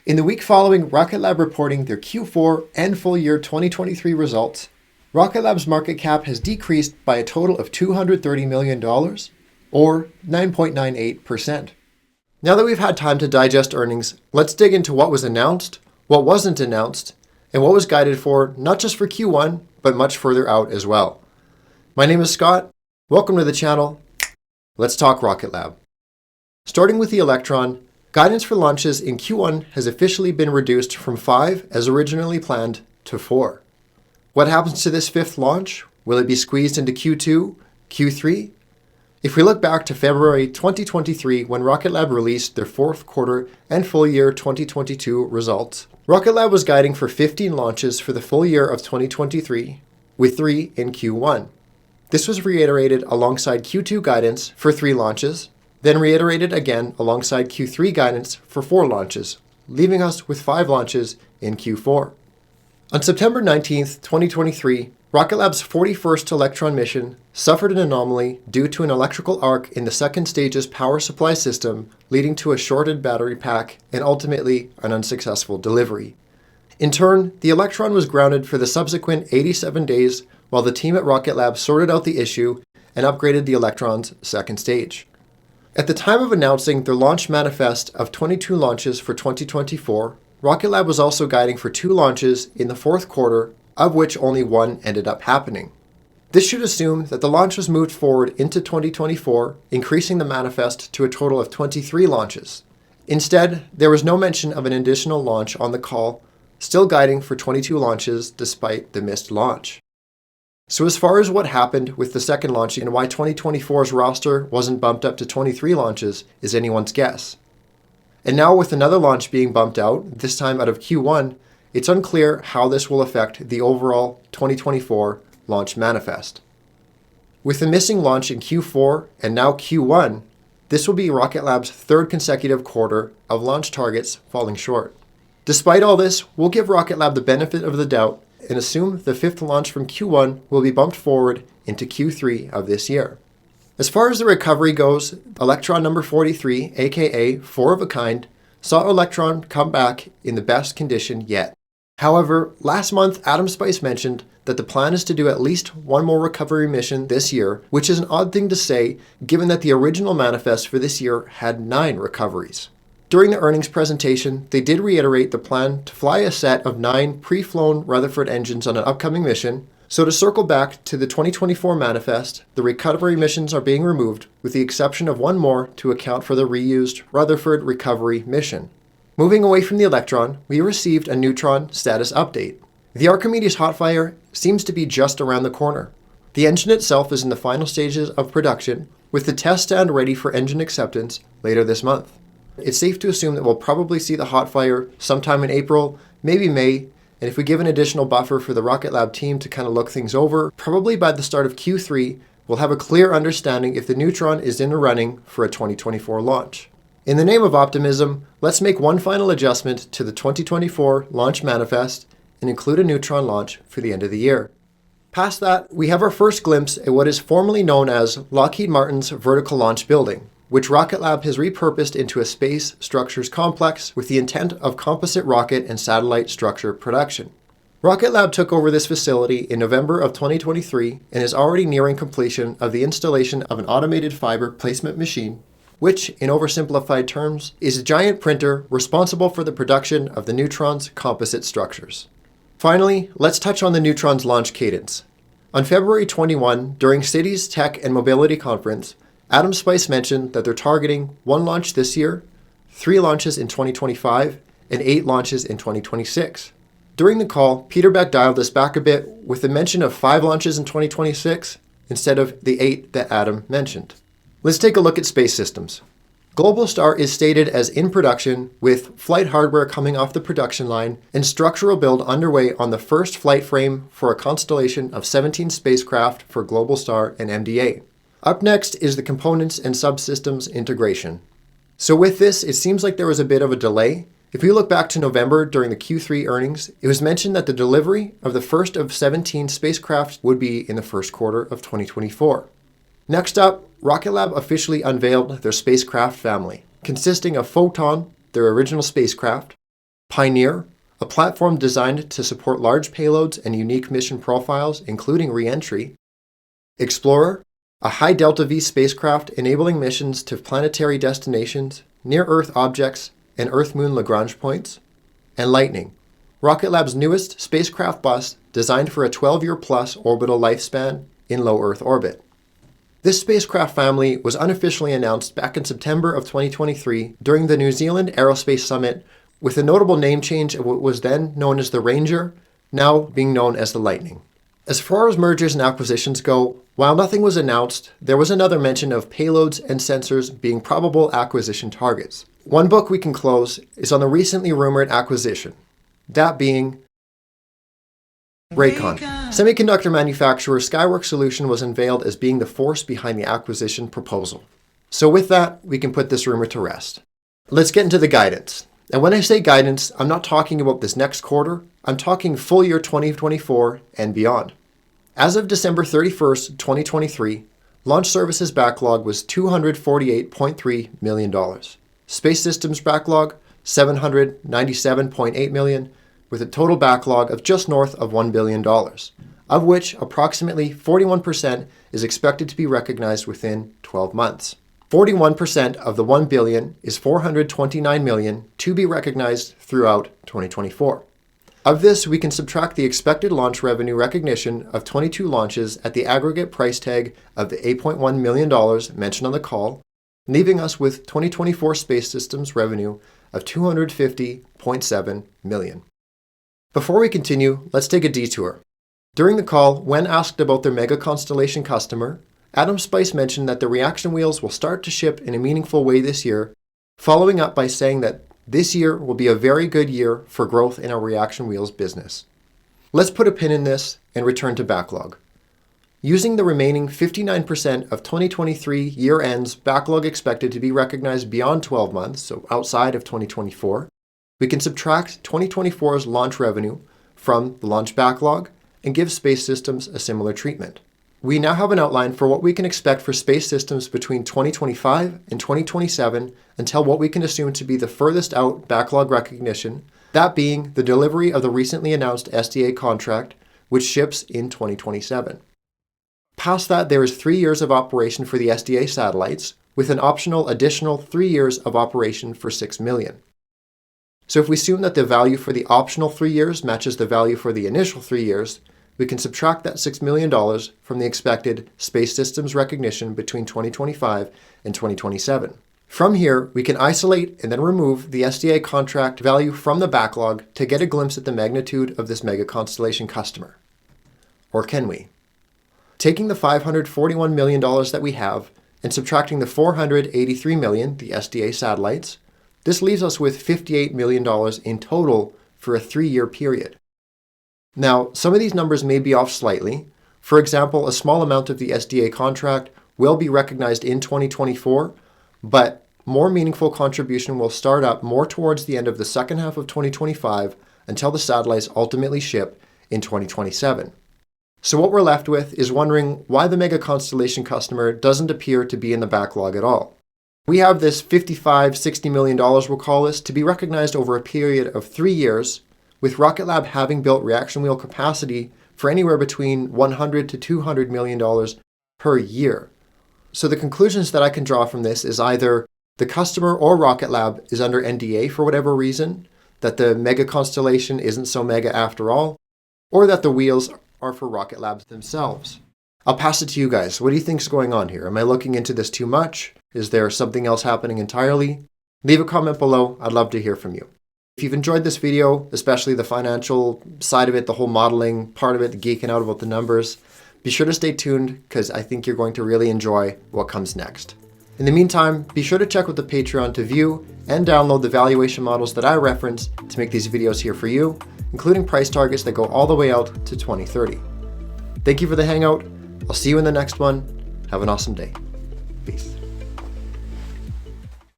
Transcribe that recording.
In the week following Rocket Lab reporting their Q4 and full year 2023 results, Rocket Lab's market cap has decreased by a total of $230 million, or 9.98%. Now that we've had time to digest earnings, let's dig into what was announced, what wasn't announced, and what was guided for not just for Q1, but much further out as well. My name is Scott. Welcome to the channel. Let's talk Rocket Lab. Starting with the Electron, guidance for launches in Q1 has officially been reduced from 5, as originally planned, to 4. What happens to this 5th launch? Will it be squeezed into Q2, Q3? If we look back to February 2023, when Rocket Lab released their 4th quarter and full year 2022 results, Rocket Lab was guiding for 15 launches for the full year of 2023, with 3 in Q1. This was reiterated alongside Q2 guidance for 3 launches, then reiterated again alongside Q3 guidance for 4 launches, leaving us with 5 launches in Q4. On September 19th, 2023, Rocket Lab's 41st Electron mission suffered an anomaly due to an electrical arc in the second stage's power supply system, leading to a shorted battery pack and ultimately an unsuccessful delivery. In turn, the Electron was grounded for the subsequent 87 days while the team at Rocket Lab sorted out the issue and upgraded the Electron's second stage. At the time of announcing their launch manifest of 22 launches for 2024, Rocket Lab was also guiding for 2 launches in the 4th quarter, of which only 1 ended up happening. This should assume that the launch was moved forward into 2024, increasing the manifest to a total of 23 launches. Instead, there was no mention of an additional launch on the call, still guiding for 22 launches despite the missed launch. So as far as what happened with the second launch and why 2024's roster wasn't bumped up to 23 launches is anyone's guess. And now with another launch being bumped out, this time out of Q1, it's unclear how this will affect the overall 2024 launch manifest. With the missing launch in Q4 and now Q1, this will be Rocket Lab's 3rd consecutive quarter of launch targets falling short. Despite all this, we'll give Rocket Lab the benefit of the doubt and assume the 5th launch from Q1 will be bumped forward into Q3 of this year. As far as the recovery goes, Electron number 43, aka 4 of a kind, saw Electron come back in the best condition yet. However, last month Adam Spice mentioned that the plan is to do at least 1 more recovery mission this year, which is an odd thing to say given that the original manifest for this year had 9 recoveries. During the earnings presentation, they did reiterate the plan to fly a set of 9 pre-flown Rutherford engines on an upcoming mission. So to circle back to the 2024 manifest, the recovery missions are being removed, with the exception of 1 more to account for the reused Rutherford recovery mission. Moving away from the Electron, we received a Neutron status update. The Archimedes Hotfire seems to be just around the corner. The engine itself is in the final stages of production, with the test stand ready for engine acceptance later this month. It's safe to assume that we'll probably see the Hotfire sometime in April, maybe May, and if we give an additional buffer for the Rocket Lab team to kind of look things over, probably by the start of Q3, we'll have a clear understanding if the Neutron is in the running for a 2024 launch. In the name of optimism, let's make one final adjustment to the 2024 launch manifest and include a Neutron launch for the end of the year. Past that, we have our first glimpse at what is formerly known as Lockheed Martin's Vertical Launch Building, which Rocket Lab has repurposed into a space structures complex with the intent of composite rocket and satellite structure production. Rocket Lab took over this facility in November of 2023 and is already nearing completion of the installation of an automated fiber placement machine, which, in oversimplified terms, is a giant printer responsible for the production of the Neutron's composite structures. Finally, let's touch on the Neutron's launch cadence. On February 21, during Cities Tech and Mobility Conference, Adam Spice mentioned that they're targeting 1 launch this year, 3 launches in 2025, and 8 launches in 2026. During the call, Peter Beck dialed this back a bit with the mention of 5 launches in 2026 instead of the 8 that Adam mentioned. Let's take a look at space systems. Globalstar is stated as in production with flight hardware coming off the production line and structural build underway on the first flight frame for a constellation of 17 spacecraft for Globalstar and MDA. Up next is the components and subsystems integration. So with this, it seems like there was a bit of a delay. If we look back to November during the Q3 earnings, it was mentioned that the delivery of the first of 17 spacecraft would be in the first quarter of 2024. Next up, Rocket Lab officially unveiled their spacecraft family, consisting of Photon, their original spacecraft, Pioneer, a platform designed to support large payloads and unique mission profiles, including re-entry. Explorer, a high delta-V spacecraft enabling missions to planetary destinations, near-Earth objects, and Earth-Moon Lagrange points. And Lightning, Rocket Lab's newest spacecraft bus designed for a 12-year-plus orbital lifespan in low Earth orbit. This spacecraft family was unofficially announced back in September of 2023 during the New Zealand Aerospace Summit, with a notable name change of what was then known as the Ranger, now being known as the Lightning. As far as mergers and acquisitions go, while nothing was announced, there was another mention of payloads and sensors being probable acquisition targets. One book we can close is on the recently rumored acquisition, that being Raycon. Semiconductor manufacturer Skyworks Solution was unveiled as being the force behind the acquisition proposal. So with that, we can put this rumor to rest. Let's get into the guidance. And when I say guidance, I'm not talking about this next quarter, I'm talking full year 2024 and beyond. As of December 31st, 2023, launch services backlog was $248.3 million. Space systems backlog, $797.8 million, with a total backlog of just north of $1 billion, of which approximately 41% is expected to be recognized within 12 months. 41% of the $1 billion is $429 million to be recognized throughout 2024. Of this, we can subtract the expected launch revenue recognition of 22 launches at the aggregate price tag of the $8.1 million mentioned on the call, leaving us with 2024 space systems revenue of $250.7 million. Before we continue, let's take a detour. During the call, when asked about their mega constellation customer, Adam Spice mentioned that the reaction wheels will start to ship in a meaningful way this year, following up by saying that this year will be a very good year for growth in our reaction wheels business. Let's put a pin in this and return to backlog. Using the remaining 59% of 2023 year-end's backlog expected to be recognized beyond 12 months, so outside of 2024, we can subtract 2024's launch revenue from the launch backlog and give space systems a similar treatment. We now have an outline for what we can expect for space systems between 2025 and 2027 until what we can assume to be the furthest out backlog recognition, that being the delivery of the recently announced SDA contract, which ships in 2027. Past that, there is 3 years of operation for the SDA satellites, with an optional additional 3 years of operation for $6 million. So if we assume that the value for the optional 3 years matches the value for the initial 3 years, we can subtract that $6 million from the expected space systems recognition between 2025 and 2027. From here, we can isolate and then remove the SDA contract value from the backlog to get a glimpse at the magnitude of this mega constellation customer. Or can we? Taking the $541 million that we have and subtracting the $483 million, the SDA satellites, this leaves us with $58 million in total for a 3-year period. Now, some of these numbers may be off slightly. For example, a small amount of the SDA contract will be recognized in 2024, but more meaningful contribution will start up more towards the end of the second half of 2025 until the satellites ultimately ship in 2027. So what we're left with is wondering why the mega constellation customer doesn't appear to be in the backlog at all. We have this $60 million, we'll call this, to be recognized over a period of 3 years, with Rocket Lab having built reaction wheel capacity for anywhere between $100 to $200 million per year. So the conclusions that I can draw from this is either the customer or Rocket Lab is under NDA for whatever reason, that the mega constellation isn't so mega after all, or that the wheels are for Rocket Labs themselves. I'll pass it to you guys. What do you think's going on here? Am I looking into this too much? Is there something else happening entirely? Leave a comment below. I'd love to hear from you. If you've enjoyed this video, especially the financial side of it, the whole modeling part of it, the geeking out about the numbers, be sure to stay tuned because I think you're going to really enjoy what comes next. In the meantime, be sure to check with the Patreon to view and download the valuation models that I reference to make these videos here for you, including price targets that go all the way out to 2030. Thank you for the hangout. I'll see you in the next one. Have an awesome day.